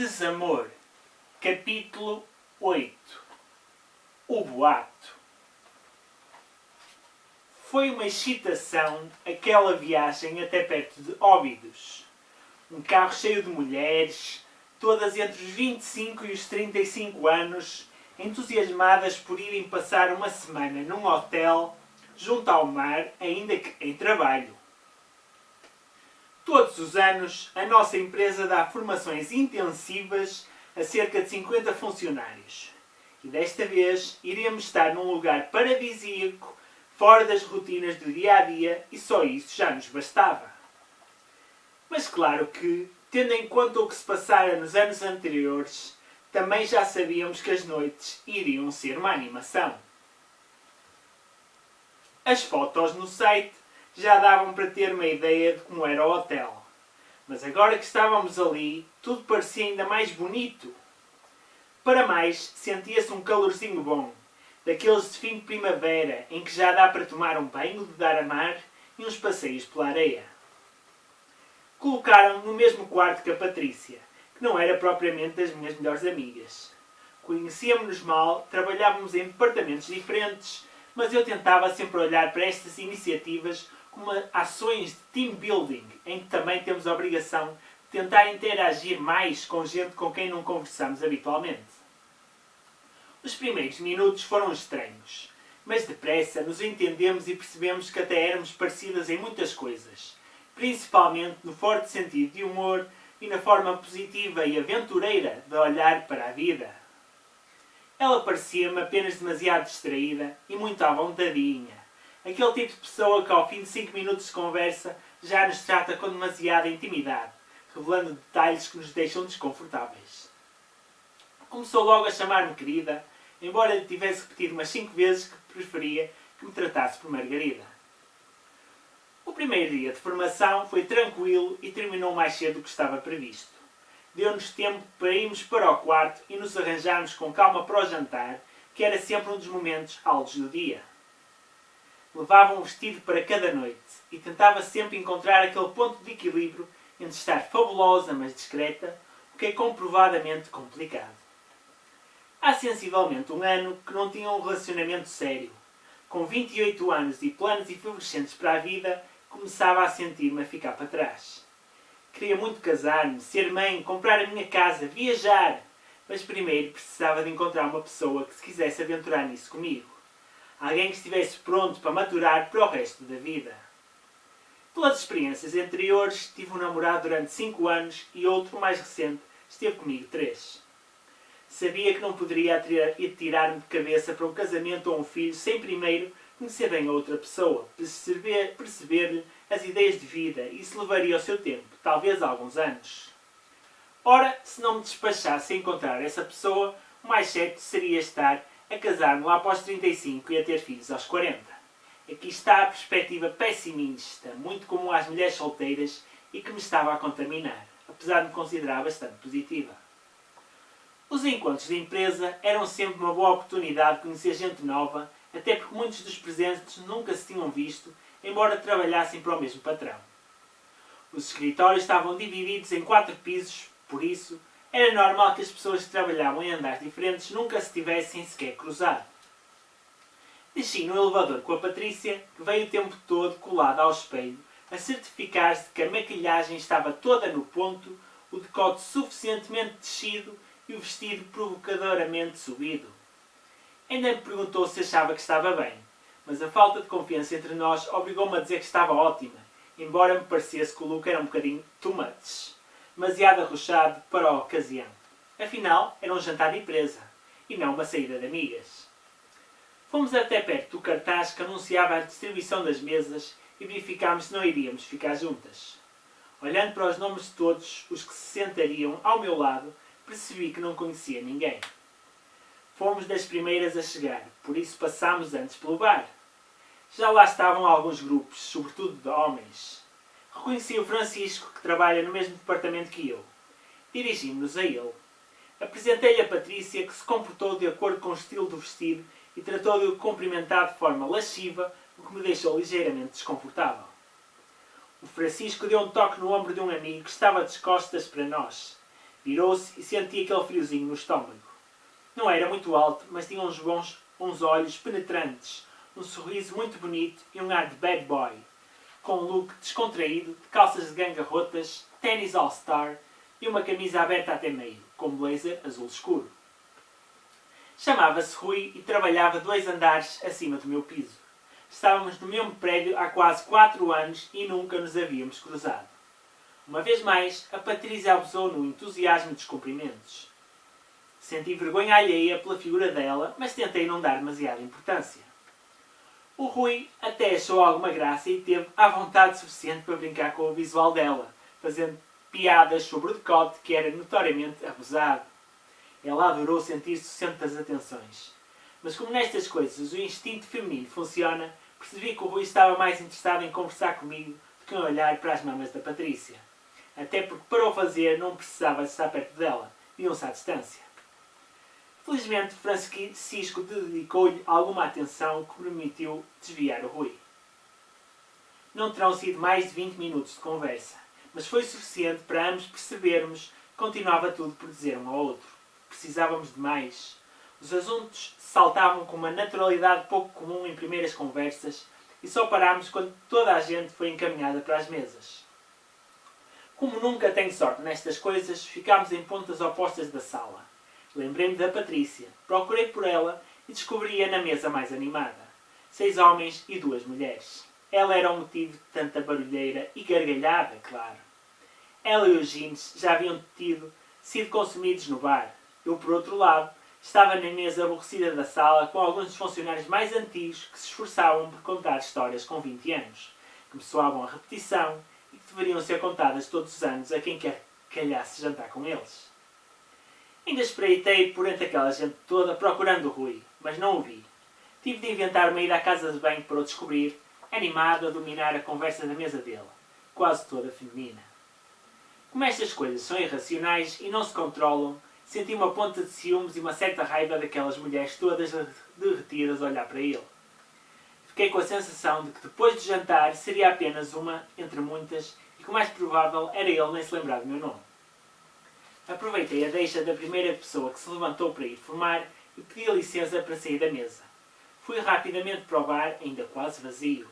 Desamor. Capítulo 8. O boato. Foi uma excitação aquela viagem até perto de Óbidos. Um carro cheio de mulheres, todas entre os 25 e os 35 anos, entusiasmadas por irem passar uma semana num hotel junto ao mar, ainda que em trabalho. Todos os anos, a nossa empresa dá formações intensivas a cerca de 50 funcionários. E desta vez, iremos estar num lugar paradisíaco, fora das rotinas do dia-a-dia, e só isso já nos bastava. Mas claro que, tendo em conta o que se passara nos anos anteriores, também já sabíamos que as noites iriam ser uma animação. As fotos no site já davam para ter uma ideia de como era o hotel. Mas agora que estávamos ali, tudo parecia ainda mais bonito. Para mais, sentia-se um calorzinho bom, daqueles de fim de primavera, em que já dá para tomar um banho de dar a mar e uns passeios pela areia. Colocaram-me no mesmo quarto que a Patrícia, que não era propriamente das minhas melhores amigas. Conhecíamos-nos mal, trabalhávamos em departamentos diferentes, mas eu tentava sempre olhar para estas iniciativas como ações de team building, em que também temos a obrigação de tentar interagir mais com gente com quem não conversamos habitualmente. Os primeiros minutos foram estranhos, mas depressa nos entendemos e percebemos que até éramos parecidas em muitas coisas, principalmente no forte sentido de humor e na forma positiva e aventureira de olhar para a vida. Ela parecia-me apenas demasiado distraída e muito à vontadinha. Aquele tipo de pessoa que ao fim de 5 minutos de conversa já nos trata com demasiada intimidade, revelando detalhes que nos deixam desconfortáveis. Começou logo a chamar-me querida, embora lhe tivesse repetido umas 5 vezes que preferia que me tratasse por Margarida. O primeiro dia de formação foi tranquilo e terminou mais cedo do que estava previsto. Deu-nos tempo para irmos para o quarto e nos arranjarmos com calma para o jantar, que era sempre um dos momentos altos do dia. Levava um vestido para cada noite e tentava sempre encontrar aquele ponto de equilíbrio entre estar fabulosa mas discreta, o que é comprovadamente complicado. Há sensivelmente um ano que não tinha um relacionamento sério. Com 28 anos e planos efervescentes para a vida, começava a sentir-me a ficar para trás. Queria muito casar-me, ser mãe, comprar a minha casa, viajar. Mas primeiro precisava de encontrar uma pessoa que se quisesse aventurar nisso comigo. Alguém que estivesse pronto para maturar para o resto da vida. Pelas experiências anteriores, tive um namorado durante 5 anos e outro, mais recente, esteve comigo 3. Sabia que não poderia atirar-me de cabeça para um casamento ou um filho sem primeiro conhecer bem a outra pessoa, perceber-lhe as ideias de vida, e isso levaria o seu tempo, talvez alguns anos. Ora, se não me despachasse a encontrar essa pessoa, o mais certo seria estar a casar-me lá após 35 e a ter filhos aos 40. Aqui está a perspectiva pessimista, muito comum às mulheres solteiras e que me estava a contaminar, apesar de me considerar bastante positiva. Os encontros de empresa eram sempre uma boa oportunidade de conhecer gente nova, até porque muitos dos presentes nunca se tinham visto, embora trabalhassem para o mesmo patrão. Os escritórios estavam divididos em 4 pisos, por isso, era normal que as pessoas que trabalhavam em andares diferentes nunca se tivessem sequer cruzado. Desci no elevador com a Patrícia, que veio o tempo todo colada ao espelho, a certificar-se de que a maquilhagem estava toda no ponto, o decote suficientemente descido e o vestido provocadoramente subido. Ainda me perguntou se achava que estava bem, mas a falta de confiança entre nós obrigou-me a dizer que estava ótima, embora me parecesse que o look era um bocadinho too much, demasiado arrochado para a ocasião. Afinal, era um jantar de empresa, e não uma saída de amigas. Fomos até perto do cartaz que anunciava a distribuição das mesas e verificámos se não iríamos ficar juntas. Olhando para os nomes de todos os que se sentariam ao meu lado, percebi que não conhecia ninguém. Fomos das primeiras a chegar, por isso passámos antes pelo bar. Já lá estavam alguns grupos, sobretudo de homens. Reconheci o Francisco, que trabalha no mesmo departamento que eu. Dirigimos-nos a ele. Apresentei-lhe a Patrícia, que se comportou de acordo com o estilo do vestido e tratou de o cumprimentar de forma lasciva, o que me deixou ligeiramente desconfortável. O Francisco deu um toque no ombro de um amigo que estava de costas para nós. Virou-se e sentia aquele friozinho no estômago. Não era muito alto, mas tinha uns olhos penetrantes, um sorriso muito bonito e um ar de bad boy, com um look descontraído, de calças de ganga rotas, ténis all-star e uma camisa aberta até meio, com blazer azul escuro. Chamava-se Rui e trabalhava 2 andares acima do meu piso. Estávamos no mesmo prédio há quase 4 anos e nunca nos havíamos cruzado. Uma vez mais, a Patrícia abusou no entusiasmo dos cumprimentos. Senti vergonha alheia pela figura dela, mas tentei não dar demasiada importância. O Rui até achou alguma graça e teve à vontade suficiente para brincar com o visual dela, fazendo piadas sobre o decote que era notoriamente abusado. Ela adorou sentir-se o centro das atenções. Mas como nestas coisas o instinto feminino funciona, percebi que o Rui estava mais interessado em conversar comigo do que em olhar para as mamas da Patrícia. Até porque para o fazer não precisava de estar perto dela, viam-se à distância. Felizmente, Francisco dedicou-lhe alguma atenção que permitiu desviar o Rui. Não terão sido mais de 20 minutos de conversa, mas foi suficiente para ambos percebermos que continuava tudo por dizer um ao outro. Precisávamos de mais. Os assuntos saltavam com uma naturalidade pouco comum em primeiras conversas e só parámos quando toda a gente foi encaminhada para as mesas. Como nunca tenho sorte nestas coisas, ficámos em pontas opostas da sala. Lembrei-me da Patrícia, procurei por ela e descobri-a na mesa mais animada. 6 homens e 2 mulheres. Ela era o motivo de tanta barulheira e gargalhada, claro. Ela e os jeans já haviam sido consumidos no bar. Eu, por outro lado, estava na mesa aborrecida da sala com alguns dos funcionários mais antigos que se esforçavam por contar histórias com 20 anos, que me soavam a repetição e que deveriam ser contadas todos os anos a quem quer que calhasse jantar com eles. Ainda espreitei por entre aquela gente toda procurando o Rui, mas não o vi. Tive de inventar uma ida à casa de banho para o descobrir, animado a dominar a conversa da mesa dele, quase toda feminina. Como estas coisas são irracionais e não se controlam, senti uma ponta de ciúmes e uma certa raiva daquelas mulheres todas derretidas a olhar para ele. Fiquei com a sensação de que depois de jantar seria apenas uma entre muitas e que o mais provável era ele nem se lembrar do meu nome. Aproveitei a deixa da primeira pessoa que se levantou para ir fumar e pedi licença para sair da mesa. Fui rapidamente para o bar, ainda quase vazio.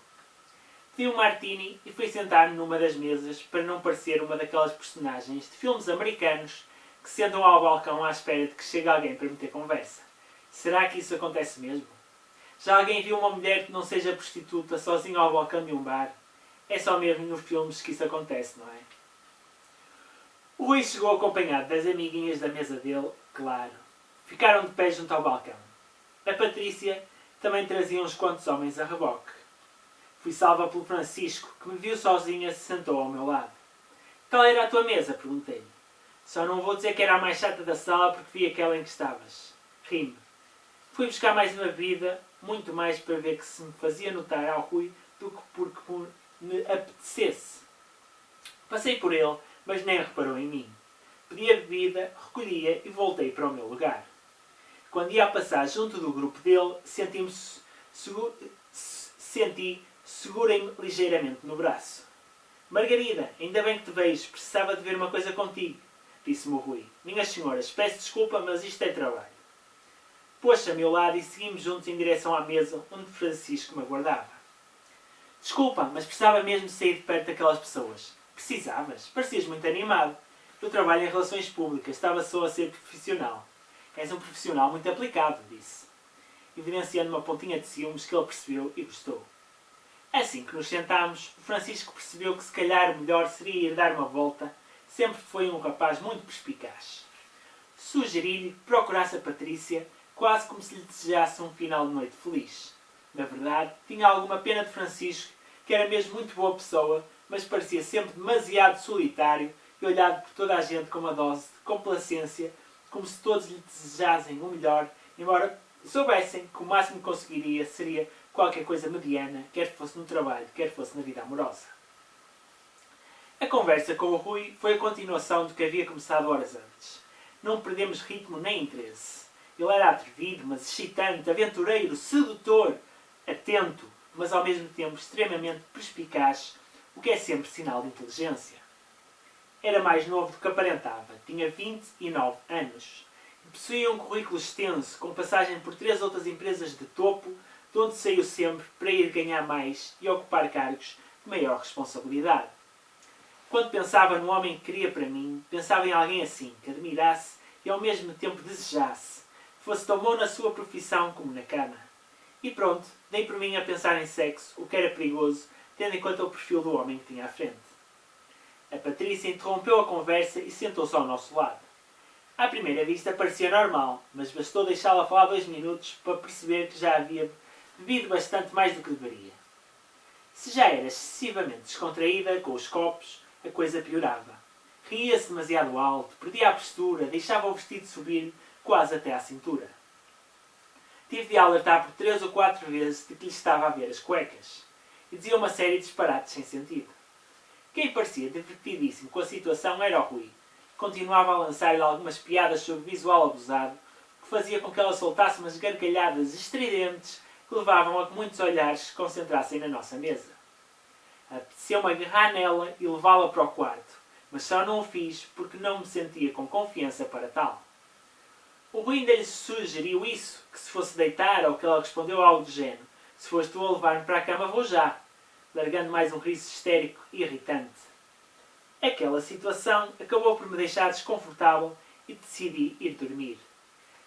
Pedi um martini e fui sentar-me numa das mesas para não parecer uma daquelas personagens de filmes americanos que sentam ao balcão à espera de que chegue alguém para meter conversa. Será que isso acontece mesmo? Já alguém viu uma mulher que não seja prostituta sozinha ao balcão de um bar? É só mesmo nos filmes que isso acontece, não é? O Rui chegou acompanhado das amiguinhas da mesa dele, claro. Ficaram de pé junto ao balcão. A Patrícia também trazia uns quantos homens a reboque. Fui salva pelo Francisco, que me viu sozinha e se sentou ao meu lado. Qual era a tua mesa? Perguntei-lhe. Só não vou dizer que era a mais chata da sala porque vi aquela em que estavas. Ri-me. Fui buscar mais uma bebida, muito mais para ver que se me fazia notar ao Rui do que porque me apetecesse. Passei por ele, mas nem reparou em mim. Pedi a bebida, recolhia e voltei para o meu lugar. Quando ia a passar junto do grupo dele, segurei-me ligeiramente no braço. Margarida, ainda bem que te vejo, precisava de ver uma coisa contigo, disse-me o Rui. Minhas senhoras, peço desculpa, mas isto é trabalho. Pôs-se a meu lado e seguimos juntos em direção à mesa onde Francisco me aguardava. Desculpa, mas precisava mesmo de sair de perto daquelas pessoas. Precisavas? Parecias muito animado. Eu trabalho em relações públicas, estava só a ser profissional. És um profissional muito aplicado, disse, evidenciando uma pontinha de ciúmes que ele percebeu e gostou. Assim que nos sentámos, o Francisco percebeu que se calhar o melhor seria ir dar uma volta. Sempre foi um rapaz muito perspicaz. Sugeri-lhe que procurasse a Patrícia, quase como se lhe desejasse um final de noite feliz. Na verdade, tinha alguma pena de Francisco, que era mesmo muito boa pessoa, mas parecia sempre demasiado solitário e olhado por toda a gente com uma dose de complacência, como se todos lhe desejassem o melhor, embora soubessem que o máximo que conseguiria seria qualquer coisa mediana, quer fosse no trabalho, quer fosse na vida amorosa. A conversa com o Rui foi a continuação do que havia começado horas antes. Não perdemos ritmo nem interesse. Ele era atrevido, mas excitante, aventureiro, sedutor, atento, mas ao mesmo tempo extremamente perspicaz, o que é sempre sinal de inteligência. Era mais novo do que aparentava, tinha 29 anos. E possuía um currículo extenso, com passagem por 3 outras empresas de topo, de onde saiu sempre para ir ganhar mais e ocupar cargos de maior responsabilidade. Quando pensava no homem que queria para mim, pensava em alguém assim, que admirasse e ao mesmo tempo desejasse, fosse tão bom na sua profissão como na cama. E pronto, dei por mim a pensar em sexo, o que era perigoso, tendo em conta o perfil do homem que tinha à frente. A Patrícia interrompeu a conversa e sentou-se ao nosso lado. À primeira vista parecia normal, mas bastou deixá-la falar 2 minutos para perceber que já havia bebido bastante mais do que deveria. Se já era excessivamente descontraída com os copos, a coisa piorava. Ria-se demasiado alto, perdia a postura, deixava o vestido subir quase até à cintura. Tive de alertar por 3 ou 4 vezes de que lhe estava a ver as cuecas. E dizia uma série de disparates sem sentido. Quem parecia divertidíssimo com a situação era o Rui. Continuava a lançar-lhe algumas piadas sobre visual abusado, o que fazia com que ela soltasse umas gargalhadas estridentes que levavam a que muitos olhares se concentrassem na nossa mesa. Apeteceu-me agarrar nela e levá-la para o quarto, mas só não o fiz porque não me sentia com confiança para tal. O Rui ainda lhe sugeriu isso, que se fosse deitar, ao que ela respondeu algo do género: se foste tu a levar-me para a cama, vou já, largando mais um riso histérico e irritante. Aquela situação acabou por me deixar desconfortável e decidi ir dormir.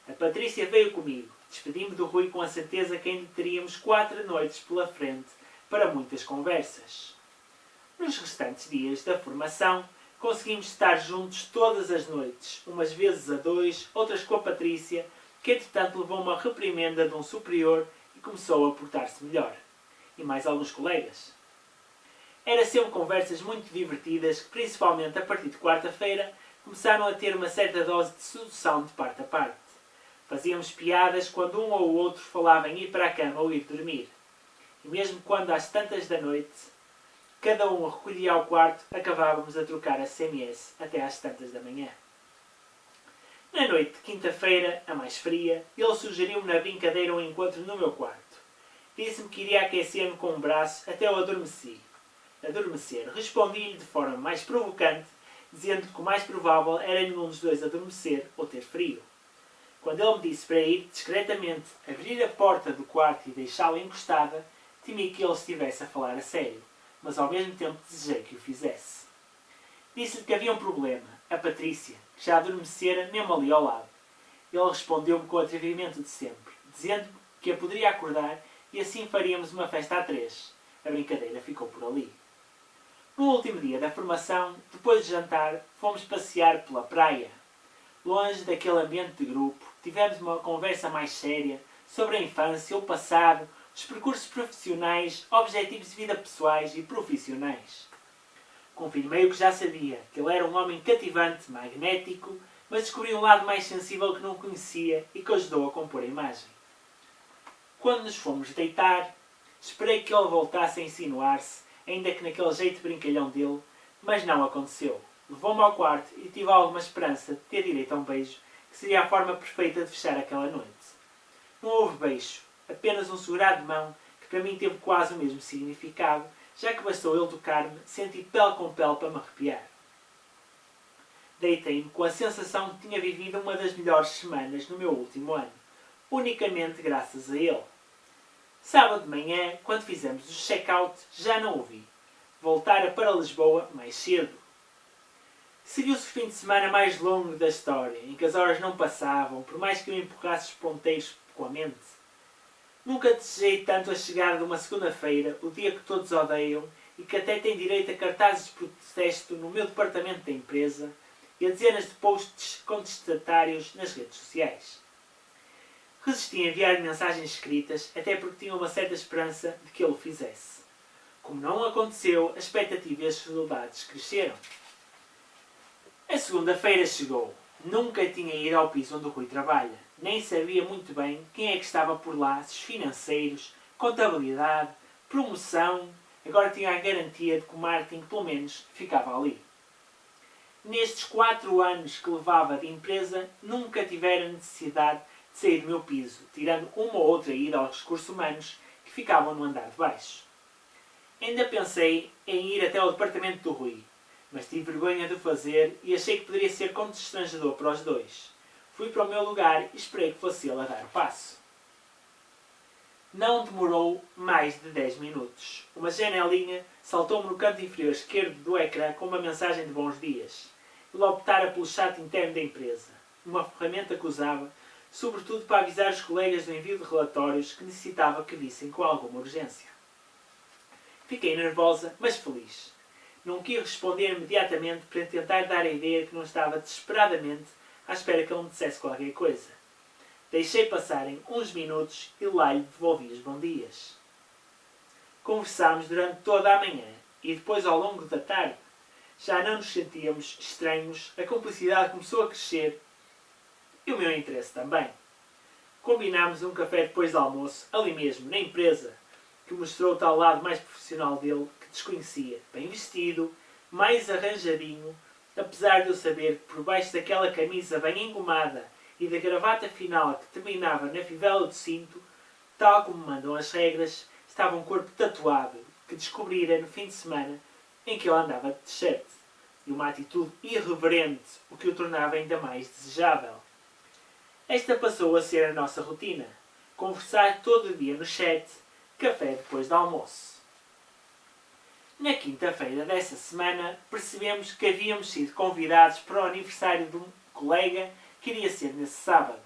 A Patrícia veio comigo. Despedi-me do Rui com a certeza que ainda teríamos 4 noites pela frente para muitas conversas. Nos restantes dias da formação, conseguimos estar juntos todas as noites, umas vezes a 2, outras com a Patrícia, que entretanto levou uma reprimenda de um superior e começou a portar-se melhor. E mais alguns colegas. Era sempre conversas muito divertidas que, principalmente a partir de quarta-feira, começaram a ter uma certa dose de sedução de parte a parte. Fazíamos piadas quando um ou outro falava em ir para a cama ou ir dormir. E mesmo quando às tantas da noite, cada um recolhia ao quarto, acabávamos a trocar SMS até às tantas da manhã. Na noite de quinta-feira, a mais fria, ele sugeriu-me na brincadeira um encontro no meu quarto. Disse-me que iria aquecer-me com um braço até eu adormecer. Respondi-lhe de forma mais provocante, dizendo que o mais provável era nenhum dos dois adormecer ou ter frio. Quando ele me disse para ir, discretamente, abrir a porta do quarto e deixá-la encostada, temi que ele estivesse a falar a sério, mas ao mesmo tempo desejei que o fizesse. Disse-lhe que havia um problema, a Patrícia, que já adormecera mesmo ali ao lado. Ele respondeu-me com o atrevimento de sempre, dizendo que a poderia acordar e assim faríamos uma festa a 3. A brincadeira ficou por ali. No último dia da formação, depois de jantar, fomos passear pela praia. Longe daquele ambiente de grupo, tivemos uma conversa mais séria sobre a infância, o passado, os percursos profissionais, objetivos de vida pessoais e profissionais. Confirmei o que já sabia, que ele era um homem cativante, magnético, mas descobri um lado mais sensível que não conhecia e que ajudou a compor a imagem. Quando nos fomos deitar, esperei que ele voltasse a insinuar-se, ainda que naquele jeito brincalhão dele, mas não aconteceu. Levou-me ao quarto e tive alguma esperança de ter direito a um beijo, que seria a forma perfeita de fechar aquela noite. Não houve beijo, apenas um segurado de mão, que para mim teve quase o mesmo significado, já que bastou ele tocar-me, senti pele com pele para me arrepiar. Deitei-me com a sensação de que tinha vivido uma das melhores semanas no meu último ano, unicamente graças a ele. Sábado de manhã, quando fizemos o check-out, já não o vi. Voltara para Lisboa mais cedo. Seguiu-se o fim de semana mais longo da história, em que as horas não passavam, por mais que eu empurrasse os ponteiros com a mente. Nunca desejei tanto a chegada de uma segunda-feira, o dia que todos odeiam, e que até tem direito a cartazes de protesto no meu departamento da empresa e a dezenas de posts contestatários nas redes sociais. Resisti a enviar mensagens escritas, até porque tinha uma certa esperança de que ele o fizesse. Como não aconteceu, a expectativa e as dificuldades cresceram. A segunda-feira chegou. Nunca tinha ido ao piso onde o Rui trabalha. Nem sabia muito bem quem é que estava por lá, se os financeiros, contabilidade, promoção. Agora tinha a garantia de que o marketing, pelo menos, ficava ali. Nestes 4 anos que levava de empresa, nunca tivera necessidade de sair do meu piso, tirando uma ou outra ida aos recursos humanos que ficavam no andar de baixo. Ainda pensei em ir até ao departamento do Rui, mas tive vergonha de o fazer e achei que poderia ser constrangedor para os dois. Fui para o meu lugar e esperei que fosse ele a dar o passo. Não demorou mais de 10 minutos. Uma janelinha saltou-me no canto inferior esquerdo do ecrã com uma mensagem de bons dias. Ele optara pelo chat interno da empresa, uma ferramenta que usava, sobretudo para avisar os colegas do envio de relatórios que necessitava que vissem com alguma urgência. Fiquei nervosa, mas feliz. Não quis responder imediatamente para tentar dar a ideia que não estava desesperadamente à espera que ele me dissesse qualquer coisa. Deixei passarem uns minutos e lá lhe devolvi os bons dias. Conversámos durante toda a manhã e depois ao longo da tarde. Já não nos sentíamos estranhos, a cumplicidade começou a crescer e o meu interesse também. Combinámos um café depois do almoço, ali mesmo, na empresa, que mostrou o tal lado mais profissional dele que desconhecia. Bem vestido, mais arranjadinho, apesar de eu saber que por baixo daquela camisa bem engomada e da gravata final que terminava na fivela do cinto, tal como mandam as regras, estava um corpo tatuado que descobrira no fim de semana em que ele andava de t-shirt, e uma atitude irreverente, o que o tornava ainda mais desejável. Esta passou a ser a nossa rotina. Conversar todo o dia no chat, café depois do almoço. Na quinta-feira dessa semana, percebemos que havíamos sido convidados para o aniversário de um colega que iria ser nesse sábado.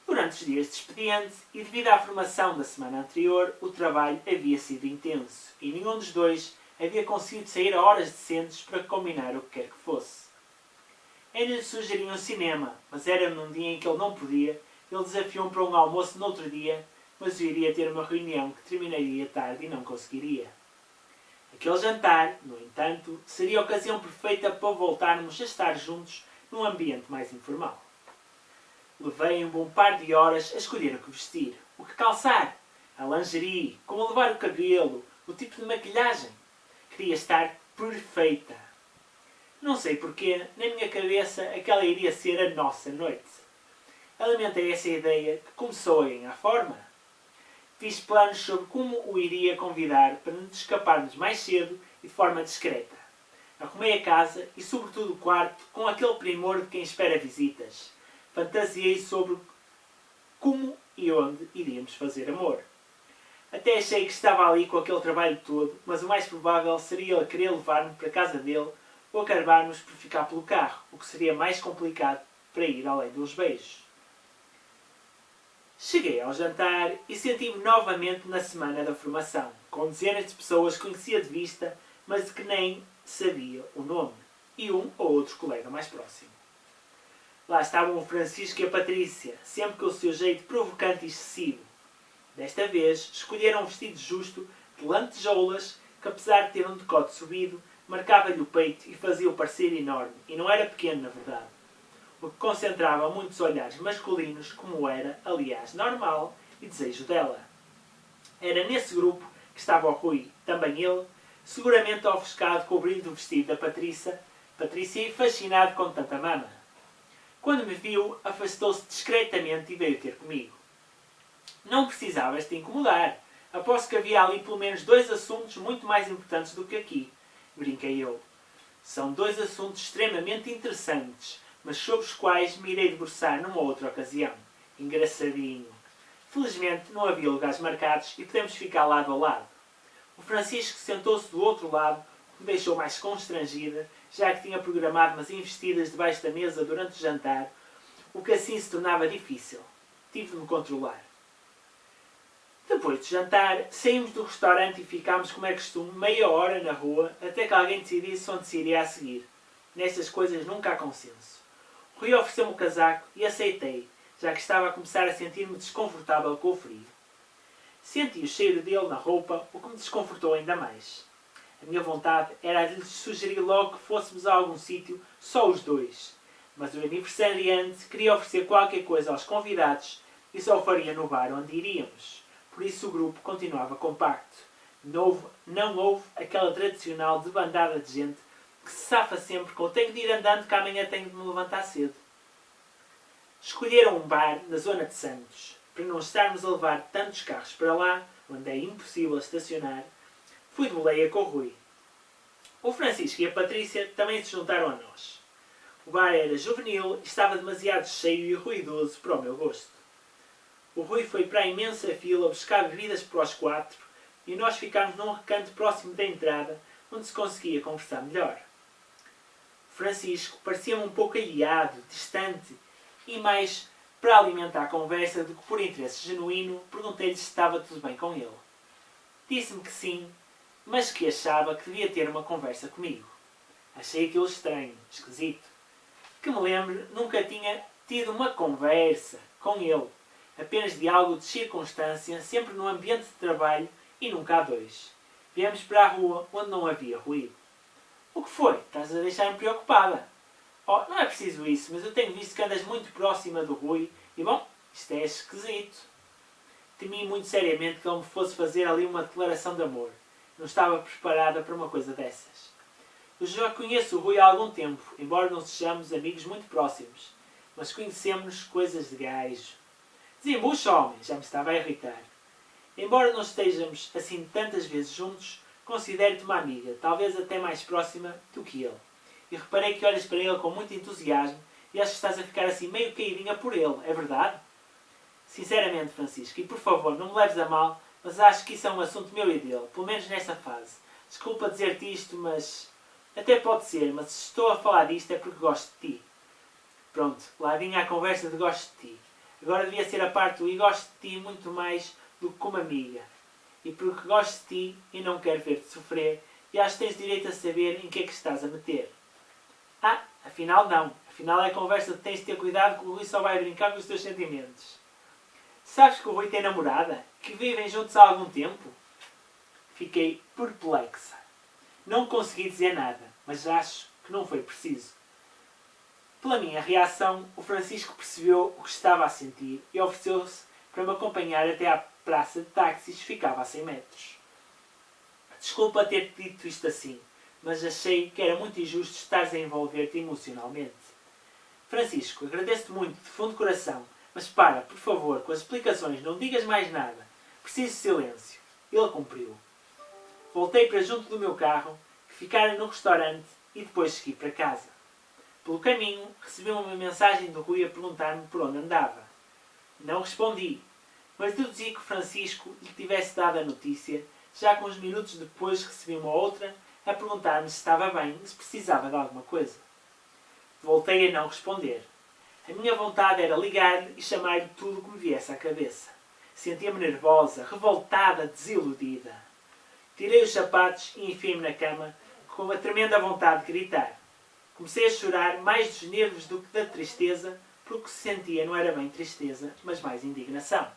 Durante os dias de expediente e devido à formação da semana anterior, o trabalho havia sido intenso e nenhum dos dois havia conseguido sair a horas decentes para combinar o que quer que fosse. Ainda lhe sugeri um cinema, mas era num dia em que ele não podia. Ele desafiou-me para um almoço no outro dia, mas eu iria ter uma reunião que terminaria tarde e não conseguiria. Aquele jantar, no entanto, seria a ocasião perfeita para voltarmos a estar juntos num ambiente mais informal. Levei um bom par de horas a escolher o que vestir, o que calçar, a lingerie, como levar o cabelo, o tipo de maquilhagem. Queria estar perfeita. Não sei porquê, na minha cabeça aquela iria ser a nossa noite. Alimentei essa ideia que começou a ganhar forma. Fiz planos sobre como o iria convidar para nos escaparmos mais cedo e de forma discreta. Arrumei a casa e sobretudo o quarto com aquele primor de quem espera visitas. Fantasiei sobre como e onde iríamos fazer amor. Até achei que estava ali com aquele trabalho todo, mas o mais provável seria ele querer levar-me para a casa dele ou acabarmos por ficar pelo carro, o que seria mais complicado para ir além dos beijos. Cheguei ao jantar e senti-me novamente na semana da formação, com dezenas de pessoas que conhecia de vista, mas de que nem sabia o nome, e um ou outro colega mais próximo. Lá estavam o Francisco e a Patrícia, sempre com o seu jeito provocante e excessivo. Desta vez, escolheram um vestido justo de lantejoulas que, apesar de ter um decote subido, marcava-lhe o peito e fazia-o parecer enorme, e não era pequeno na verdade. O que concentrava muitos olhares masculinos, como era, aliás, normal e desejo dela. Era nesse grupo que estava o Rui, também ele, seguramente ofuscado com o brilho do vestido da Patrícia e fascinado com tanta mama. Quando me viu, afastou-se discretamente e veio ter comigo. Não precisavas te incomodar. Aposto que havia ali pelo menos 2 assuntos muito mais importantes do que aqui, brinquei eu. São 2 assuntos extremamente interessantes, mas sobre os quais me irei debruçar numa outra ocasião. Engraçadinho. Felizmente não havia lugares marcados e podemos ficar lado a lado. O Francisco sentou-se do outro lado, o que me deixou mais constrangida, já que tinha programado umas investidas debaixo da mesa durante o jantar, o que assim se tornava difícil. Tive de me controlar. Depois de jantar, saímos do restaurante e ficámos, como é costume, meia hora na rua, até que alguém decidisse onde se iria a seguir. Nestas coisas nunca há consenso. O Rui ofereceu-me o casaco e aceitei, já que estava a começar a sentir-me desconfortável com o frio. Senti o cheiro dele na roupa, o que me desconfortou ainda mais. A minha vontade era a de lhe sugerir logo que fôssemos a algum sítio, só os dois. Mas o aniversariante queria oferecer qualquer coisa aos convidados e só o faria no bar onde iríamos. Por isso o grupo continuava compacto. Não houve aquela tradicional debandada de gente que se safa sempre com tenho de ir andando que amanhã tenho de me levantar cedo. Escolheram um bar na zona de Santos. Para não estarmos a levar tantos carros para lá, onde é impossível estacionar, fui de boleia com o Rui. O Francisco e a Patrícia também se juntaram a nós. O bar era juvenil e estava demasiado cheio e ruidoso para o meu gosto. O Rui foi para a imensa fila buscar bebidas para os 4 e nós ficámos num recanto próximo da entrada onde se conseguia conversar melhor. Francisco parecia-me um pouco aliado, distante e mais para alimentar a conversa do que por interesse genuíno, perguntei-lhe se estava tudo bem com ele. Disse-me que sim, mas que achava que devia ter uma conversa comigo. Achei aquilo estranho, esquisito. Que me lembre, nunca tinha tido uma conversa com ele. Apenas diálogo de circunstância, sempre no ambiente de trabalho e nunca a dois. Viemos para a rua onde não havia ruído. O que foi? Estás a deixar-me preocupada. Oh, não é preciso isso, mas eu tenho visto que andas muito próxima do Rui e, bom, isto é esquisito. Temi muito seriamente que ele me fosse fazer ali uma declaração de amor. Não estava preparada para uma coisa dessas. Eu já conheço o Rui há algum tempo, embora não sejamos amigos muito próximos. Mas conhecemos coisas de gajo. Desembucha, homem, já me estava a irritar. Embora não estejamos assim tantas vezes juntos, considero-te uma amiga, talvez até mais próxima do que ele. E reparei que olhas para ele com muito entusiasmo e acho que estás a ficar assim meio caidinha por ele, é verdade? Sinceramente, Francisco, e por favor, não me leves a mal, mas acho que isso é um assunto meu e dele, pelo menos nesta fase. Desculpa dizer-te isto, mas... Até pode ser, mas se estou a falar disto é porque gosto de ti. Pronto, lá vinha a conversa de gosto de ti. Agora devia ser a parte do e gosto de ti muito mais do que como amiga. E porque gosto de ti e não quero ver-te sofrer, e acho que tens direito a saber em que é que estás a meter. Ah, afinal não. Afinal é a conversa de tens de ter cuidado que o Rui só vai brincar com os teus sentimentos. Sabes que o Rui tem namorada? Que vivem juntos há algum tempo? Fiquei perplexa. Não consegui dizer nada, mas acho que não foi preciso. Pela minha reação, o Francisco percebeu o que estava a sentir e ofereceu-se para me acompanhar até à praça de táxis, ficava a 100 metros. Desculpa ter-te dito isto assim, mas achei que era muito injusto estares a envolver-te emocionalmente. Francisco, agradeço-te muito, de fundo de coração, mas para, por favor, com as explicações, não digas mais nada. Preciso de silêncio. Ele cumpriu. Voltei para junto do meu carro, que ficara no restaurante, e depois segui para casa. Pelo caminho, recebi uma mensagem do Rui a perguntar-me por onde andava. Não respondi, mas deduzi que Francisco lhe tivesse dado a notícia, já que uns minutos depois recebi uma outra a perguntar-me se estava bem e se precisava de alguma coisa. Voltei a não responder. A minha vontade era ligar-lhe e chamar-lhe tudo o que me viesse à cabeça. Sentia-me nervosa, revoltada, desiludida. Tirei os sapatos e enfiei-me na cama com uma tremenda vontade de gritar. Comecei a chorar mais dos nervos do que da tristeza, porque o que se sentia não era bem tristeza, mas mais indignação.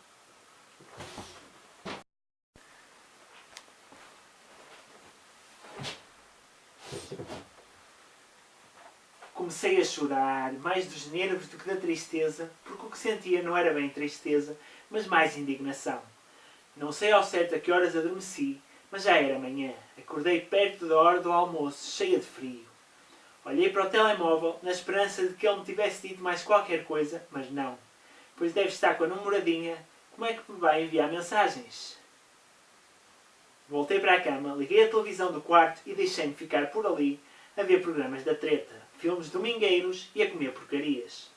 Comecei a chorar mais dos nervos do que da tristeza, porque o que sentia não era bem tristeza, mas mais indignação. Não sei ao certo a que horas adormeci, mas já era manhã. Acordei perto da hora do almoço, cheia de frio. Olhei para o telemóvel, na esperança de que ele me tivesse dito mais qualquer coisa, mas não. Pois deve estar com a namoradinha. Como é que me vai enviar mensagens? Voltei para a cama, liguei a televisão do quarto e deixei-me ficar por ali a ver programas da treta, filmes domingueiros e a comer porcarias.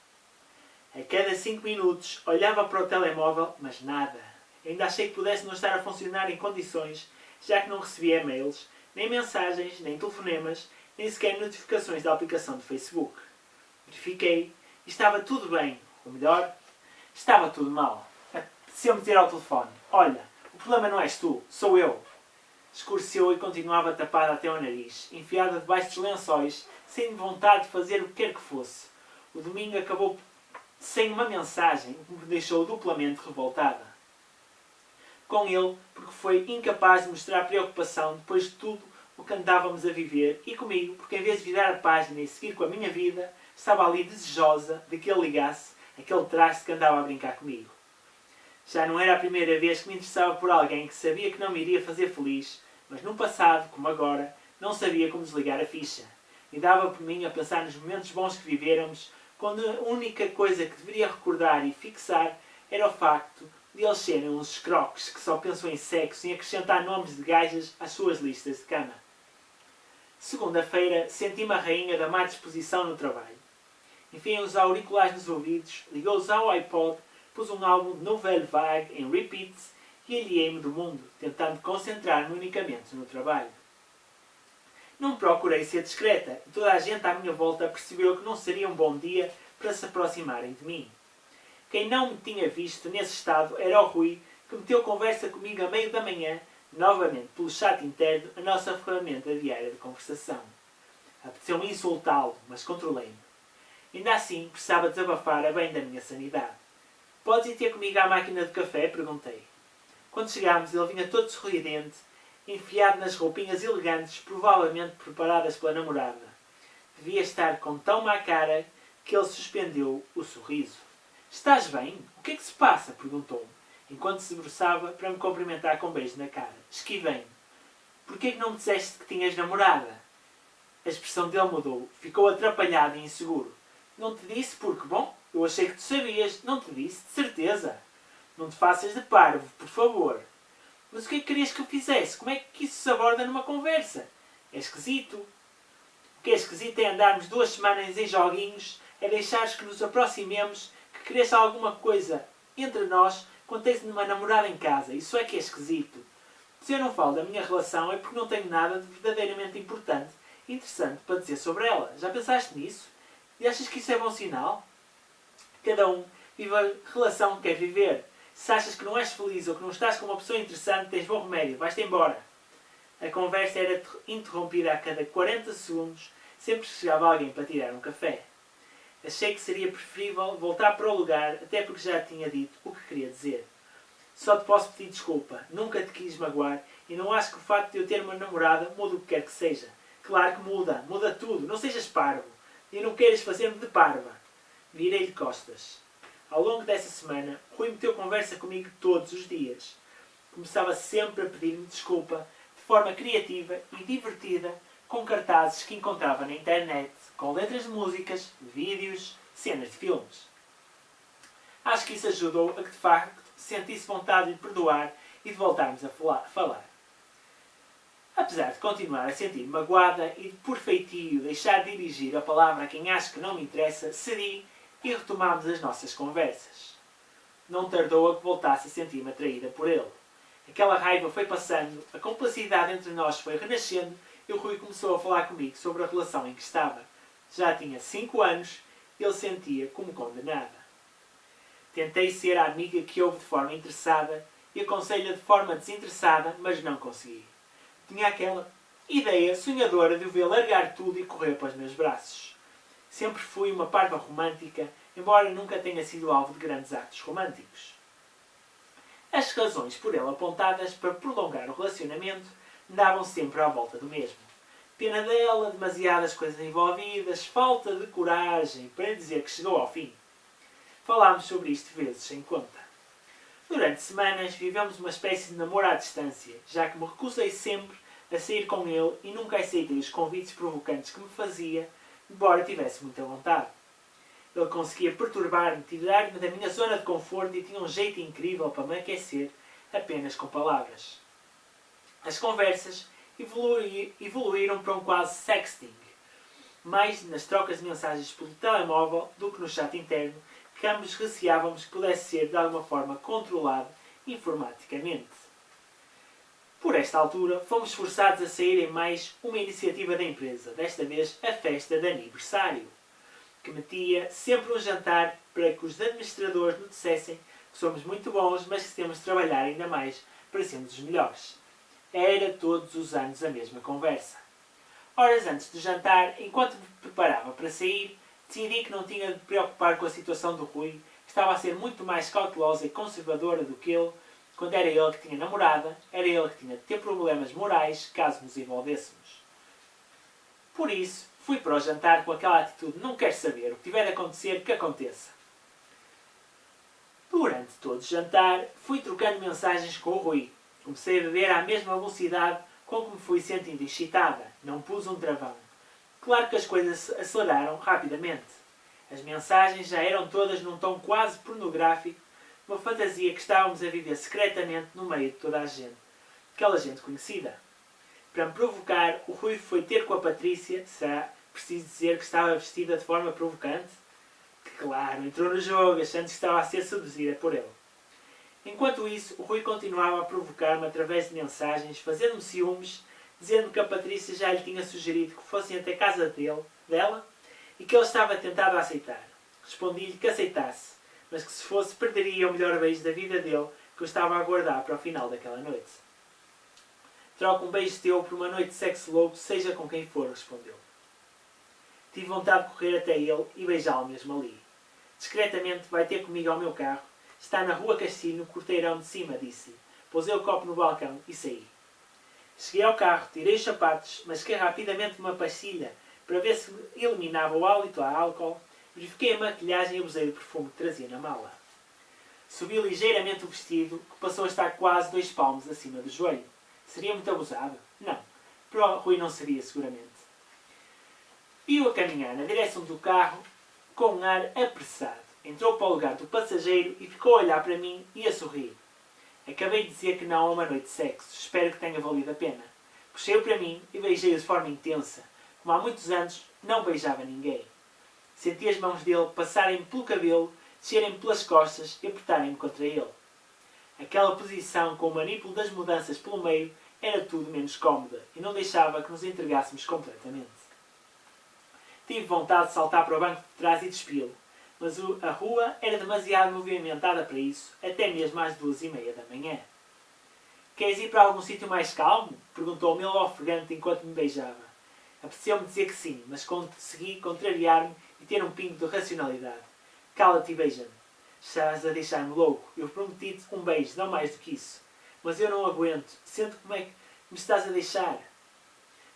A cada 5 minutos olhava para o telemóvel, mas nada. Ainda achei que pudesse não estar a funcionar em condições, já que não recebia e-mails, nem mensagens, nem telefonemas, nem sequer notificações da aplicação do Facebook. Verifiquei e estava tudo bem. Ou melhor, estava tudo mal. Apeteceu-me tirar ao telefone. Olha, o problema não és tu, sou eu. Escureceu e continuava tapada até ao nariz, enfiada debaixo dos lençóis, sem vontade de fazer o que quer que fosse. O domingo acabou sem uma mensagem, o que me deixou duplamente revoltada. Com ele, porque foi incapaz de mostrar preocupação depois de tudo o que andávamos a viver, e comigo, porque em vez de virar a página e seguir com a minha vida, estava ali desejosa de que ele ligasse aquele traste que andava a brincar comigo. Já não era a primeira vez que me interessava por alguém que sabia que não me iria fazer feliz, mas no passado, como agora, não sabia como desligar a ficha. E dava por mim a pensar nos momentos bons que vivéramos, quando a única coisa que deveria recordar e fixar era o facto de eles serem uns escroques que só pensam em sexo e acrescentar nomes de gajas às suas listas de cama. Segunda-feira, senti-me a rainha da má disposição no trabalho. Enfiei os auriculares nos ouvidos, ligou-os ao iPod, pus um álbum de Nouvelle Vague em repeat e aliei-me do mundo, tentando concentrar-me unicamente no trabalho. Não procurei ser discreta e toda a gente à minha volta percebeu que não seria um bom dia para se aproximarem de mim. Quem não me tinha visto nesse estado era o Rui, que meteu conversa comigo a meio da manhã, novamente pelo chat interno, a nossa ferramenta diária de conversação. Apeteceu-me insultá-lo, mas controlei-me. Ainda assim, precisava desabafar a bem da minha sanidade. Podes ir ter comigo à máquina de café? Perguntei. Quando chegámos, ele vinha todo sorridente, enfiado nas roupinhas elegantes, provavelmente preparadas pela namorada. Devia estar com tão má cara que ele suspendeu o sorriso. Estás bem? O que é que se passa? Perguntou-me, enquanto se debruçava para me cumprimentar com um beijo na cara. Esquivei-me. Porquê que não me disseste que tinhas namorada? A expressão dele mudou. Ficou atrapalhado e inseguro. Não te disse porque, bom, eu achei que tu sabias. Não te disse, de certeza. Não te faças de parvo, por favor. Mas o que é que querias que eu fizesse? Como é que isso se aborda numa conversa? É esquisito. O que é esquisito é andarmos 2 semanas em joguinhos, é deixares que nos aproximemos, que cresça alguma coisa entre nós quando tens uma namorada em casa. Isso é que é esquisito. Se eu não falo da minha relação é porque não tenho nada de verdadeiramente importante e interessante para dizer sobre ela. Já pensaste nisso? E achas que isso é bom sinal? Cada um vive a relação que quer viver. Se achas que não és feliz ou que não estás com uma pessoa interessante, tens bom remédio. Vais-te embora. A conversa era interrompida a cada 40 segundos, sempre que chegava alguém para tirar um café. Achei que seria preferível voltar para o lugar, até porque já tinha dito o que queria dizer. Só te posso pedir desculpa. Nunca te quis magoar e não acho que o facto de eu ter uma namorada mude o que quer que seja. Claro que muda. Muda tudo. Não sejas parvo. E não queiras fazer-me de parva. Virei-lhe costas. Ao longo dessa semana, Rui meteu conversa comigo todos os dias. Começava sempre a pedir-me desculpa, de forma criativa e divertida, com cartazes que encontrava na internet, com letras de músicas, vídeos, cenas de filmes. Acho que isso ajudou a que, de facto, sentisse vontade de lhe perdoar e de voltarmos a falar. Apesar de continuar a sentir-me magoada e de, por feitio, deixar de dirigir a palavra a quem acho que não me interessa, cedi e retomámos as nossas conversas. Não tardou a que voltasse a sentir-me atraída por ele. Aquela raiva foi passando, a complicidade entre nós foi renascendo e o Rui começou a falar comigo sobre a relação em que estava. Já tinha 5 anos e ele sentia como condenada. Tentei ser a amiga que ouve de forma interessada e aconselha de forma desinteressada, mas não consegui. Tinha aquela ideia sonhadora de o ver largar tudo e correr para os meus braços. Sempre fui uma parva romântica, embora nunca tenha sido alvo de grandes atos românticos. As razões por ele apontadas para prolongar o relacionamento andavam sempre à volta do mesmo. Pena dela, demasiadas coisas envolvidas, falta de coragem para dizer que chegou ao fim. Falámos sobre isto vezes sem conta. Durante semanas vivemos uma espécie de namoro à distância, já que me recusei sempre a sair com ele e nunca aceitei os convites provocantes que me fazia, embora tivesse muita vontade. Ele conseguia perturbar-me, tirar-me da minha zona de conforto e tinha um jeito incrível para me aquecer apenas com palavras. As conversas evoluíram para um quase sexting, mais nas trocas de mensagens pelo telemóvel do que no chat interno, que ambos receávamos que pudesse ser de alguma forma controlado informaticamente. Por esta altura, fomos forçados a sair em mais uma iniciativa da empresa, desta vez a festa de aniversário, que metia sempre um jantar para que os administradores nos dissessem que somos muito bons, mas que temos de trabalhar ainda mais para sermos os melhores. Era todos os anos a mesma conversa. Horas antes do jantar, enquanto me preparava para sair, decidi que não tinha de me preocupar com a situação do Rui, que estava a ser muito mais cautelosa e conservadora do que ele. Quando era ele que tinha namorada, era ele que tinha de ter problemas morais caso nos envolvêssemos. Por isso, fui para o jantar com aquela atitude de não quero saber, o que tiver de acontecer, que aconteça. Durante todo o jantar, fui trocando mensagens com o Rui. Comecei a beber à mesma velocidade com que me fui sentindo excitada. Não pus um travão. Claro que as coisas se aceleraram rapidamente. As mensagens já eram todas num tom quase pornográfico, uma fantasia que estávamos a viver secretamente no meio de toda a gente. Aquela gente conhecida. Para me provocar, o Rui foi ter com a Patrícia. Será preciso dizer que estava vestida de forma provocante? Que claro, entrou no jogo, achando que estava a ser seduzida por ele. Enquanto isso, o Rui continuava a provocar-me através de mensagens, fazendo-me ciúmes, dizendo que a Patrícia já lhe tinha sugerido que fossem até a casa dela e que ele estava tentado a aceitar. Respondi-lhe que aceitasse, mas que se fosse perderia o melhor beijo da vida dele que eu estava a aguardar para o final daquela noite. Troca um beijo teu por uma noite de sexo louco, seja com quem for, respondeu. Tive vontade de correr até ele e beijá-lo mesmo ali. Discretamente vai ter comigo ao meu carro. Está na rua Castilho, corteirão de cima, disse-lhe. Pousei o copo no balcão e saí. Cheguei ao carro, tirei os sapatos, masquei rapidamente uma pastilha para ver se eliminava o hálito a álcool, verifiquei a maquilhagem e abusei do perfume que trazia na mala. Subi ligeiramente o vestido, que passou a estar quase 2 palmos acima do joelho. Seria muito abusado? Não. Para o Rui não seria, seguramente. Vi-o a caminhar na direção do carro com um ar apressado. Entrou para o lugar do passageiro e ficou a olhar para mim e a sorrir. Acabei de dizer que não a uma noite de sexo. Espero que tenha valido a pena. Puxei-o para mim e beijei-o de forma intensa, como há muitos anos não beijava ninguém. Senti as mãos dele passarem-me pelo cabelo, descerem-me pelas costas e apertarem-me contra ele. Aquela posição com o manipulo das mudanças pelo meio era tudo menos cómoda e não deixava que nos entregássemos completamente. Tive vontade de saltar para o banco de trás e despi-lo, mas a rua era demasiado movimentada para isso, até mesmo às 2:30 da manhã. Queres ir para algum sítio mais calmo? Perguntou-me ele ofegante enquanto me beijava. Apeteceu-me dizer que sim, mas consegui contrariar-me e ter um pingo de racionalidade. Cala-te e beija-me. Estás a deixar-me louco. Eu prometi-te um beijo, não mais do que isso. Mas eu não aguento. Sente como é que me estás a deixar.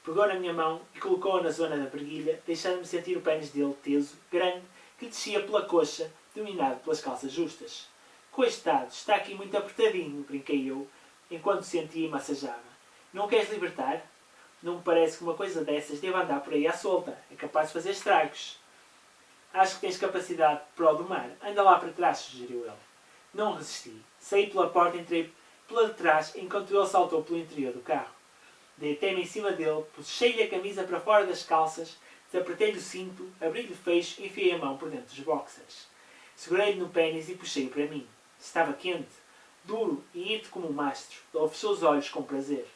Pegou na minha mão e colocou-a na zona da preguilha, deixando-me sentir o pênis dele teso, grande, que lhe descia pela coxa, dominado pelas calças justas. Coitado, está aqui muito apertadinho, brinquei eu, enquanto sentia e massajava. Não queres libertar? Não me parece que uma coisa dessas deva andar por aí à solta. É capaz de fazer estragos. Acho que tens capacidade para o domar. Anda lá para trás, sugeriu ele. Não resisti. Saí pela porta e entrei pela de trás, enquanto ele saltou pelo interior do carro. Deitei-me em cima dele, puxei-lhe a camisa para fora das calças, desapertei-lhe o cinto, abri-lhe o fecho e enfiei a mão por dentro dos boxers. Segurei-lhe no pênis e puxei-o para mim. Estava quente, duro e irte como um mastro. Ele fechou os olhos com prazer.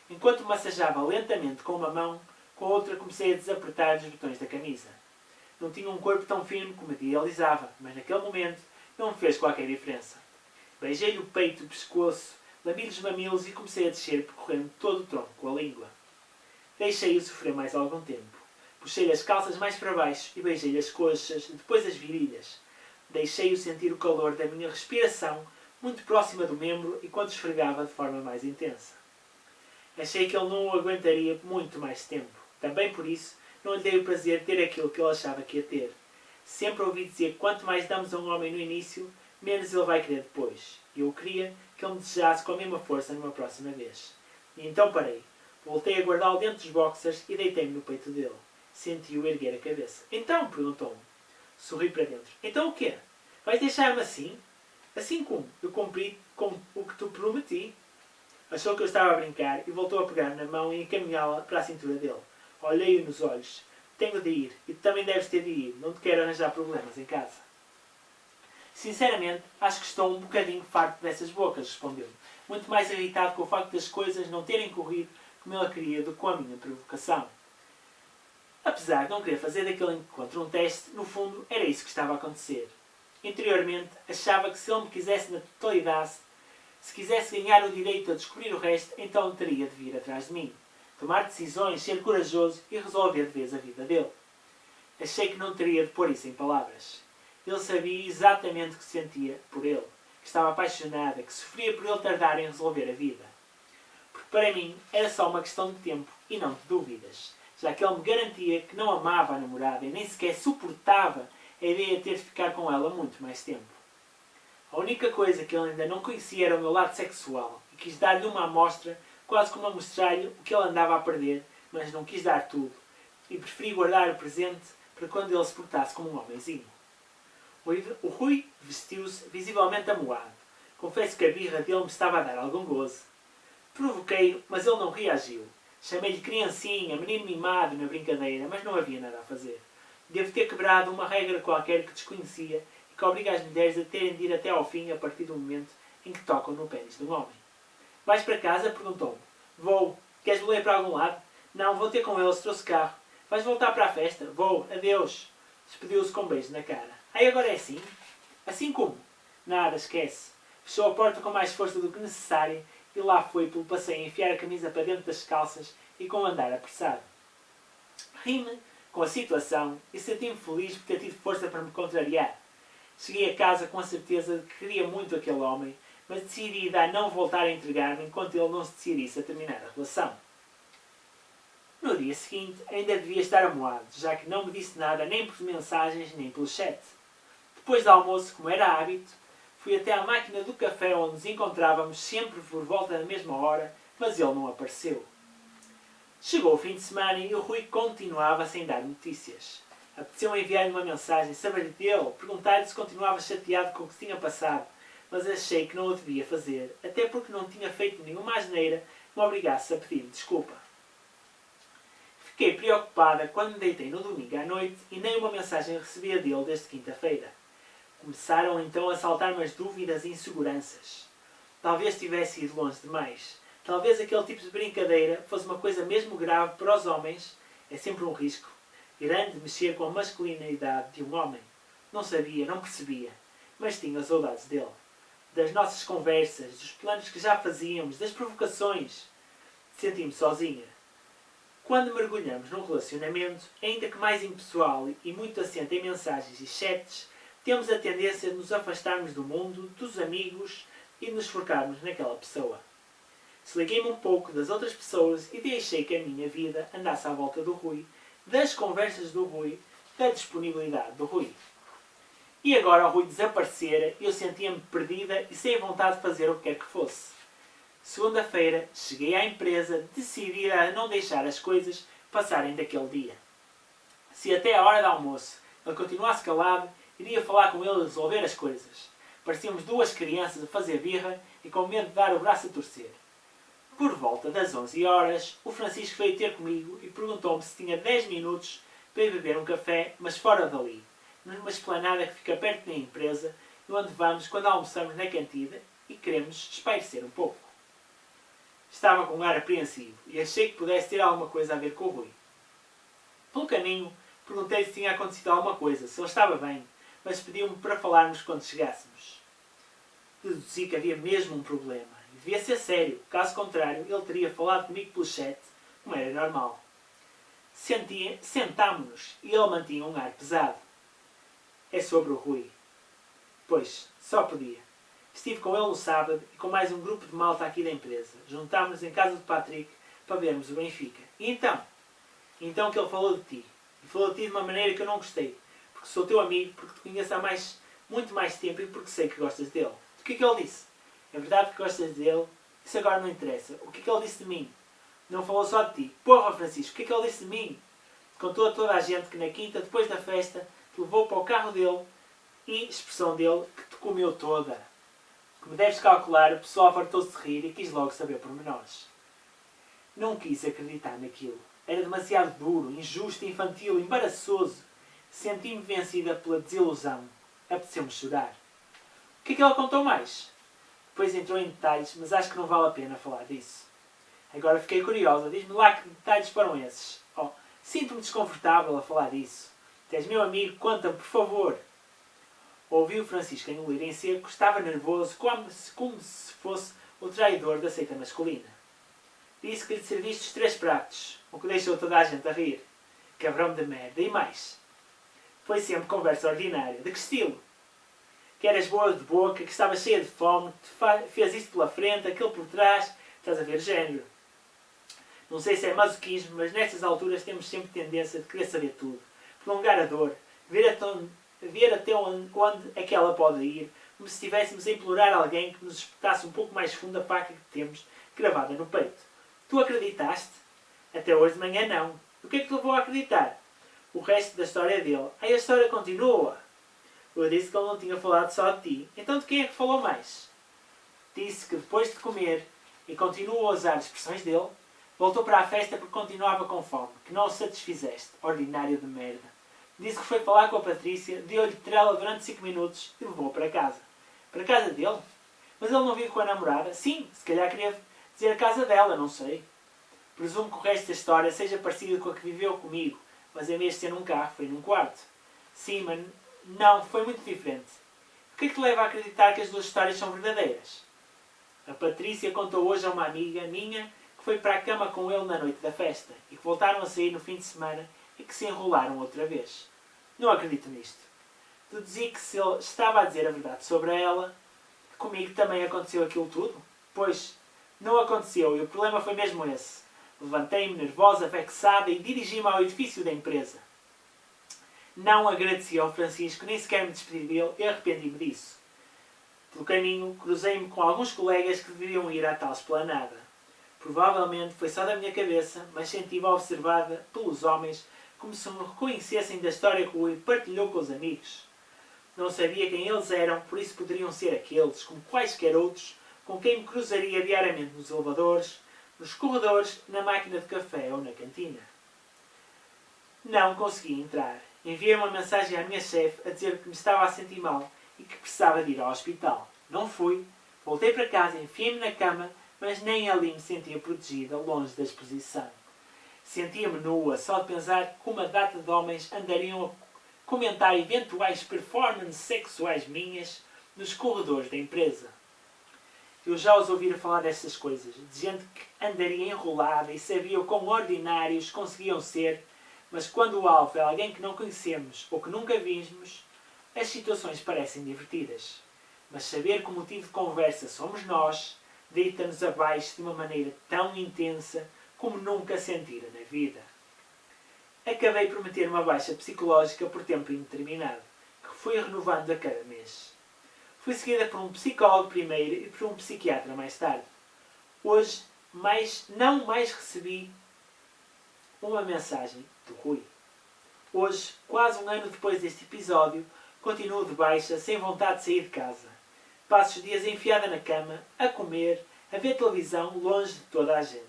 Enquanto massajava lentamente com uma mão, com a outra comecei a desapertar os botões da camisa. Não tinha um corpo tão firme como idealizava, mas naquele momento não me fez qualquer diferença. Beijei-lhe o peito e o pescoço, lambi-lhe os mamilos e comecei a descer, percorrendo todo o tronco com a língua. Deixei-o sofrer mais algum tempo. Puxei-lhe as calças mais para baixo e beijei-lhe as coxas e depois as virilhas. Deixei-o sentir o calor da minha respiração muito próxima do membro enquanto esfregava de forma mais intensa. Achei que ele não o aguentaria por muito mais tempo. Também por isso, não lhe dei o prazer de ter aquilo que ele achava que ia ter. Sempre ouvi dizer que quanto mais damos a um homem no início, menos ele vai querer depois. E eu queria que ele me desejasse com a mesma força numa próxima vez. E então parei. Voltei a guardá-lo dentro dos boxers e deitei-me no peito dele. Senti-o erguer a cabeça. Então, perguntou-me. Sorri para dentro. Então o quê? Vais deixar-me assim? Assim como? Eu cumpri com o que te prometi. Achou que eu estava a brincar e voltou a pegar na mão e encaminhá-la para a cintura dele. Olhei-o nos olhos. Tenho de ir. E tu também deves ter de ir. Não te quero arranjar problemas em casa. Sinceramente, acho que estou um bocadinho farto dessas bocas, respondeu-me. Muito mais irritado com o facto das coisas não terem corrido como ele queria do que com a minha provocação. Apesar de não querer fazer daquele encontro um teste, no fundo era isso que estava a acontecer. Interiormente, achava que se ele me quisesse na totalidade, se quisesse ganhar o direito a descobrir o resto, então teria de vir atrás de mim. Tomar decisões, ser corajoso e resolver de vez a vida dele. Achei que não teria de pôr isso em palavras. Ele sabia exatamente o que sentia por ele, que estava apaixonada, que sofria por ele tardar em resolver a vida. Porque para mim era só uma questão de tempo e não de dúvidas, já que ele me garantia que não amava a namorada e nem sequer suportava a ideia de ter de ficar com ela muito mais tempo. A única coisa que ele ainda não conhecia era o meu lado sexual e quis dar-lhe uma amostra, quase como a mostrar-lhe o que ele andava a perder, mas não quis dar tudo e preferi guardar o presente para quando ele se portasse como um homenzinho. O Rui vestiu-se visivelmente amuado. Confesso que a birra dele me estava a dar algum gozo. Provoquei-o, mas ele não reagiu. Chamei-lhe criancinha, menino mimado na brincadeira, mas não havia nada a fazer. Devo ter quebrado uma regra qualquer que desconhecia e que obriga as mulheres a terem de ir até ao fim a partir do momento em que tocam no pênis de um homem. Vais para casa? Perguntou-me. Vou. Queres me ler para algum lado? Não, vou ter com ele se trouxe carro. Vais voltar para a festa? Vou. Adeus. Despediu-se com um beijo na cara. Ai, agora é assim? Assim como? Nada, esquece. Fechou a porta com mais força do que necessária e lá foi pelo passeio enfiar a camisa para dentro das calças e com um andar apressado. Ri-me com a situação e senti-me feliz por ter tido força para me contrariar. Cheguei a casa com a certeza de que queria muito aquele homem, mas decidida a não voltar a entregar-me enquanto ele não se decidisse a terminar a relação. No dia seguinte, ainda devia estar amoado, já que não me disse nada nem por mensagens nem pelo chat. Depois do almoço, como era hábito, fui até à máquina do café onde nos encontrávamos sempre por volta da mesma hora, mas ele não apareceu. Chegou o fim de semana e o Rui continuava sem dar notícias. Apeteceu-me enviar-lhe uma mensagem, saber dele, perguntar-lhe se continuava chateado com o que se tinha passado, mas achei que não o devia fazer, até porque não tinha feito nenhuma asneira que me obrigasse a pedir desculpa. Fiquei preocupada quando me deitei no domingo à noite e nem uma mensagem recebia dele desde quinta-feira. Começaram então a saltar-me as dúvidas e inseguranças. Talvez tivesse ido longe demais. Talvez aquele tipo de brincadeira fosse uma coisa mesmo grave para os homens. É sempre um risco grande mexer com a masculinidade de um homem. Não sabia, não percebia, mas tinha saudades dele. Das nossas conversas, dos planos que já fazíamos, das provocações. Senti-me sozinha. Quando mergulhamos num relacionamento, ainda que mais impessoal e muito assente em mensagens e chats, temos a tendência de nos afastarmos do mundo, dos amigos e de nos focarmos naquela pessoa. Desliguei-me um pouco das outras pessoas e deixei que a minha vida andasse à volta do Rui, das conversas do Rui, da disponibilidade do Rui. E agora o Rui desaparecera e eu sentia-me perdida e sem vontade de fazer o que quer que fosse. Segunda-feira, cheguei à empresa, decidida a não deixar as coisas passarem daquele dia. Se até a hora do almoço ele continuasse calado, iria falar com ele e resolver as coisas. Parecíamos duas crianças a fazer birra e com medo de dar o braço a torcer. Por volta das 11 horas, o Francisco veio ter comigo e perguntou-me se tinha 10 minutos para ir beber um café, mas fora dali, numa esplanada que fica perto da empresa, onde vamos quando almoçamos na cantina e queremos espairecer um pouco. Estava com um ar apreensivo e achei que pudesse ter alguma coisa a ver com o Rui. Pelo caminho, perguntei se tinha acontecido alguma coisa, se ele estava bem, mas pediu-me para falarmos quando chegássemos. Deduzi que havia mesmo um problema. Devia ser sério, caso contrário, ele teria falado comigo pelo chat, como era normal. Sentámo-nos e ele mantinha um ar pesado. É sobre o Rui. Pois, só podia. Estive com ele no sábado e com mais um grupo de malta aqui da empresa. Juntámos-nos em casa do Patrick para vermos o Benfica. E então? Então que ele falou de ti. E falou de ti de uma maneira que eu não gostei. Porque sou teu amigo, porque te conheço há muito mais tempo e porque sei que gostas dele. O que é que ele disse? É verdade que gostas dele? Isso agora não interessa. O que é que ele disse de mim? Não falou só de ti. Porra, Francisco, o que é que ele disse de mim? Contou a toda a gente que na quinta, depois da festa, te levou para o carro dele e, expressão dele, que te comeu toda. Como deves calcular, o pessoal fartou-se de rir e quis logo saber pormenores. Não quis acreditar naquilo. Era demasiado duro, injusto, infantil, embaraçoso. Senti-me vencida pela desilusão. Apeteceu-me chorar. O que é que ela contou mais? Depois entrou em detalhes, mas acho que não vale a pena falar disso. Agora fiquei curiosa. Diz-me lá que detalhes foram esses. Oh, sinto-me desconfortável a falar disso. Tu és meu amigo, conta-me, por favor. Ouvi o Francisco engolir em seco, estava nervoso, como se fosse o traidor da seita masculina. Disse que lhe serviste os 3 pratos, o que deixou toda a gente a rir. Cabrão de merda. E mais? Foi sempre conversa ordinária. De que estilo? Que eras boa de boca, que estavas cheia de fome, que fez isto pela frente, aquilo por trás. Estás a ver género. Não sei se é masoquismo, mas nestas alturas temos sempre tendência de querer saber tudo. Prolongar a dor. Ver até onde é que ela pode ir, como se estivéssemos a implorar alguém que nos espetasse um pouco mais fundo a faca que temos gravada no peito. Tu acreditaste? Até hoje de manhã não. O que é que te levou a acreditar? O resto da história dele. Aí a história continua. Eu disse que ele não tinha falado só de ti. Então de quem é que falou mais? Disse que depois de comer, e continua a usar expressões dele, Voltou para a festa porque continuava com fome, que não o satisfizeste, ordinário de merda. Disse que foi falar com a Patrícia, deu-lhe trela durante 5 minutos e levou-a para casa. Para a casa dele? Mas ele não vive com a namorada? Sim, se calhar queria dizer a casa dela, não sei. Presumo que o resto da história seja parecido com a que viveu comigo, mas em vez de ser num carro, foi num quarto. Sim, mas não, foi muito diferente. O que é que te leva a acreditar que as duas histórias são verdadeiras? A Patrícia contou hoje a uma amiga minha que foi para a cama com ele na noite da festa e que voltaram a sair no fim de semana e que se enrolaram outra vez. Não acredito nisto. Deduzi que se ele estava a dizer a verdade sobre ela, comigo também aconteceu aquilo tudo. Pois, não aconteceu e o problema foi mesmo esse. Levantei-me nervosa, vexada e dirigi-me ao edifício da empresa. Não agradeci ao Francisco, nem sequer me despedi dele e arrependi-me disso. Pelo caminho, cruzei-me com alguns colegas que deveriam ir à tal esplanada. Provavelmente foi só da minha cabeça, mas senti-me observada pelos homens como se me reconhecessem da história que o Rui partilhou com os amigos. Não sabia quem eles eram, por isso poderiam ser aqueles, como quaisquer outros, com quem me cruzaria diariamente nos elevadores, nos corredores, na máquina de café ou na cantina. Não consegui entrar. Enviei uma mensagem à minha chefe a dizer que me estava a sentir mal e que precisava de ir ao hospital. Não fui. Voltei para casa, enfiei-me na cama, mas nem ali me sentia protegida, longe da exposição. Sentia-me nua, só de pensar que uma data de homens andariam a comentar eventuais performances sexuais minhas nos corredores da empresa. Eu já os ouvira falar destas coisas, de gente que andaria enrolada e sabia o quão ordinários conseguiam ser, mas quando o alvo é alguém que não conhecemos ou que nunca vimos, as situações parecem divertidas. Mas saber que o motivo de conversa somos nós, deita-nos abaixo de uma maneira tão intensa como nunca sentira na vida. Acabei por meter uma baixa psicológica por tempo indeterminado, que fui renovando a cada mês. Fui seguida por um psicólogo primeiro e por um psiquiatra mais tarde. Hoje, não mais recebi uma mensagem do Rui. Hoje, quase um ano depois deste episódio, continuo de baixa, sem vontade de sair de casa. Passo os dias enfiada na cama, a comer, a ver televisão, longe de toda a gente.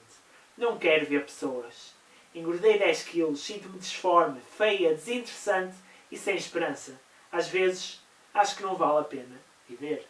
Não quero ver pessoas. Engordei 10 quilos, sinto-me disforme, feia, desinteressante e sem esperança. Às vezes, acho que não vale a pena viver.